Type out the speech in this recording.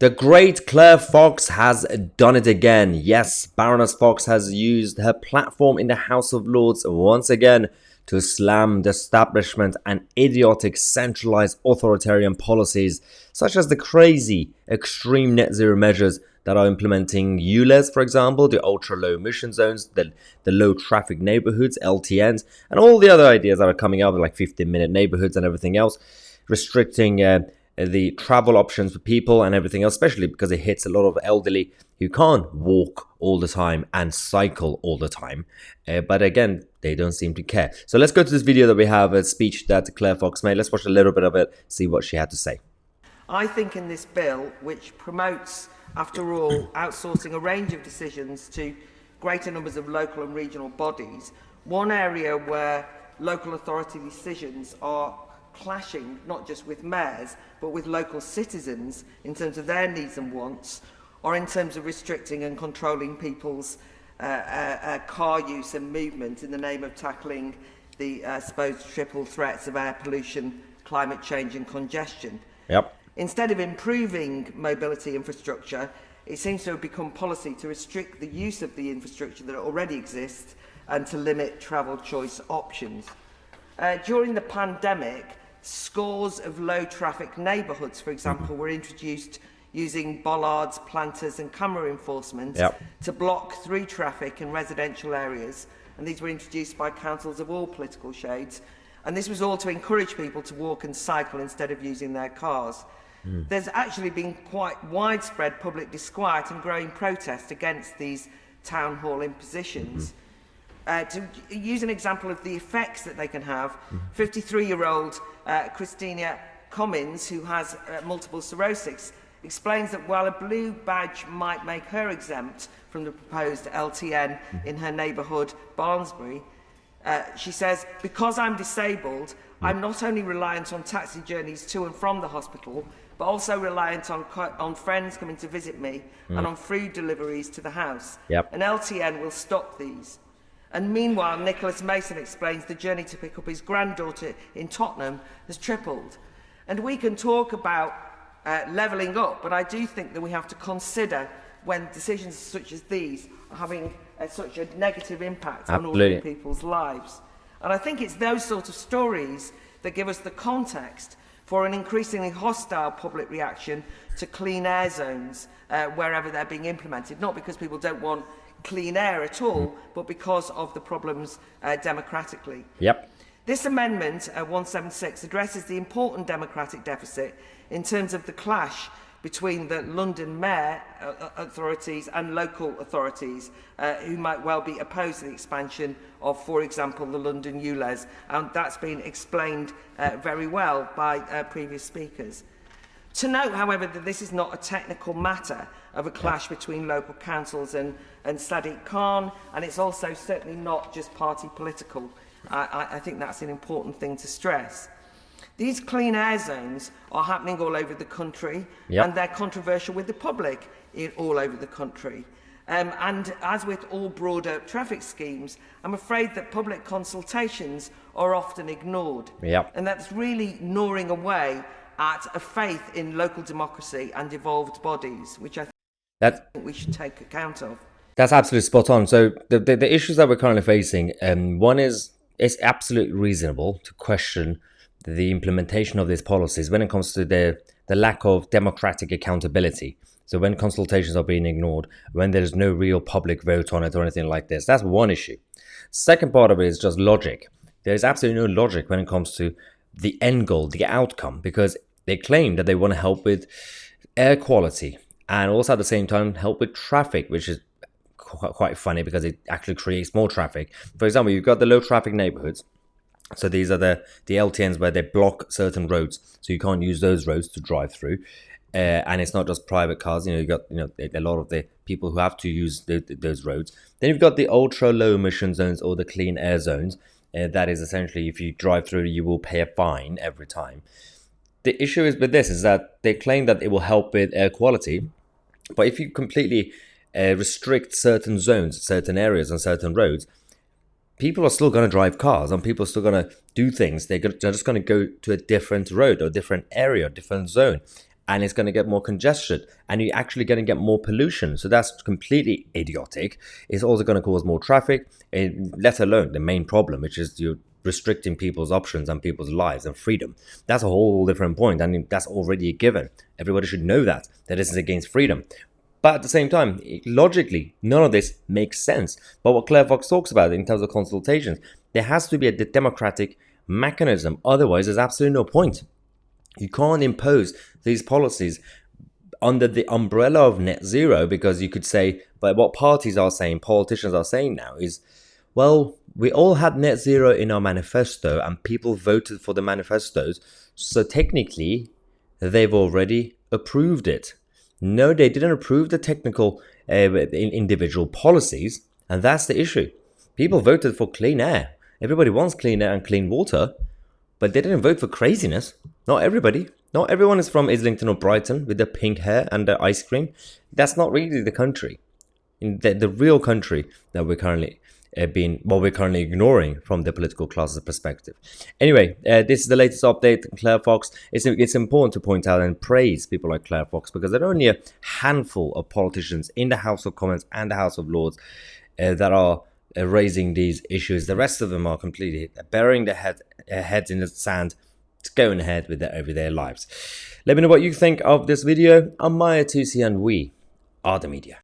The great Claire Fox has done it again. Yes, Baroness Fox has used her platform in the House of Lords once again to slam the establishment and idiotic centralized authoritarian policies such as the crazy extreme net zero measures that are implementing ULEZ, for example, the ultra low emission zones, the low traffic neighborhoods, LTNs, and all the other ideas that are coming out like 15-minute neighborhoods and everything else, restricting the travel options for people and everything else, especially because it hits a lot of elderly who can't walk all the time and cycle all the time. But again, they don't seem to care. So let's go to this video that we have, a speech that Claire Fox made. Let's watch a little bit of it, see what she had to say. I think in this bill, which promotes, after all, outsourcing a range of decisions to greater numbers of local and regional bodies, one area where local authority decisions are clashing not just with mayors but with local citizens in terms of their needs and wants, or in terms of restricting and controlling people's car use and movement in the name of tackling the supposed triple threats of air pollution, climate change and congestion. Yep. Instead of improving mobility infrastructure, it seems to have become policy to restrict the use of the infrastructure that already exists and to limit travel choice options. During the pandemic, scores of low-traffic neighbourhoods, for example, were introduced using bollards, planters and camera enforcement to block through traffic in residential areas, and these were introduced by councils of all political shades, and this was all to encourage people to walk and cycle instead of using their cars. There's actually been quite widespread public disquiet and growing protest against these town hall impositions. To use an example of the effects that they can have, 53-year-old Christina Cummins, who has multiple sclerosis, explains that while a blue badge might make her exempt from the proposed LTN in her neighbourhood, Barnsbury, she says, because I'm disabled, I'm not only reliant on taxi journeys to and from the hospital, but also reliant on friends coming to visit me and on food deliveries to the house. An LTN will stop these. And meanwhile, Nicholas Mason explains the journey to pick up his granddaughter in Tottenham has tripled. And we can talk about levelling up, but I do think that we have to consider when decisions such as these are having such a negative impact on ordinary people's lives. And I think it's those sort of stories that give us the context for an increasingly hostile public reaction to clean air zones wherever they're being implemented, not because people don't want clean air at all, but because of the problems democratically. This amendment, 176, addresses the important democratic deficit in terms of the clash between the London Mayor authorities and local authorities who might well be opposed to the expansion of, for example, the London ULEZ, and that's been explained very well by previous speakers. To note, however, that this is not a technical matter of a clash between local councils and Sadiq Khan, and it's also certainly not just party political. I think that's an important thing to stress. These clean air zones are happening all over the country, and they're controversial with the public all over the country. And as with all broader traffic schemes, I'm afraid that public consultations are often ignored. And that's really gnawing away at a faith in local democracy and evolved bodies, which I think we should take account of. That's absolutely spot on. So the issues that we're currently facing, one is it's absolutely reasonable to question the implementation of these policies when it comes to the lack of democratic accountability. So when consultations are being ignored, when there's no real public vote on it or anything like this, that's one issue. Second part of it is just logic. There is absolutely no logic when it comes to the end goal, the outcome, because they claim that they want to help with air quality and also at the same time help with traffic, which is quite funny because it actually creates more traffic. For example, you've got the low traffic neighborhoods. So these are the LTNs where they block certain roads, so you can't use those roads to drive through. And it's not just private cars. You got a lot of the people who have to use those roads. Then you've got the ultra low emission zones or the clean air zones. That is essentially if you drive through, you will pay a fine every time. The issue is with this is that they claim that it will help with air quality, but if you completely restrict certain zones, certain areas and certain roads, people are still going to drive cars and people are still going to do things. They're just going to go to a different road or different area, different zone. and it's going to get more congestion, and you're actually going to get more pollution. So that's completely idiotic. It's also going to cause more traffic, let alone the main problem, which is you're restricting people's options and people's lives and freedom. That's a whole different point. I mean, that's already a given. Everybody should know that this is against freedom. But at the same time, logically, none of this makes sense. But what Claire Fox talks about in terms of consultations, there has to be a democratic mechanism. Otherwise, there's absolutely no point. You can't impose these policies under the umbrella of net zero, because you could say, but what parties are saying, politicians are saying now is, well, we all had net zero in our manifesto and people voted for the manifestos. So technically, they've already approved it. No, they didn't approve the technical individual policies. And that's the issue. People voted for clean air. Everybody wants clean air and clean water. But they didn't vote for craziness. Not everybody. Not everyone is from Islington or Brighton with the pink hair and the ice cream. That's not really the country. The real country that we're currently we're currently ignoring from the political class's perspective. Anyway, this is the latest update. Claire Fox. It's important to point out and praise people like Claire Fox, because there are only a handful of politicians in the House of Commons and the House of Lords that are raising these issues. The rest of them are completely burying their heads in the sand, going ahead with their everyday lives. Let me know what you think of this video. I'm Mahyar, Tousi, and we are the media.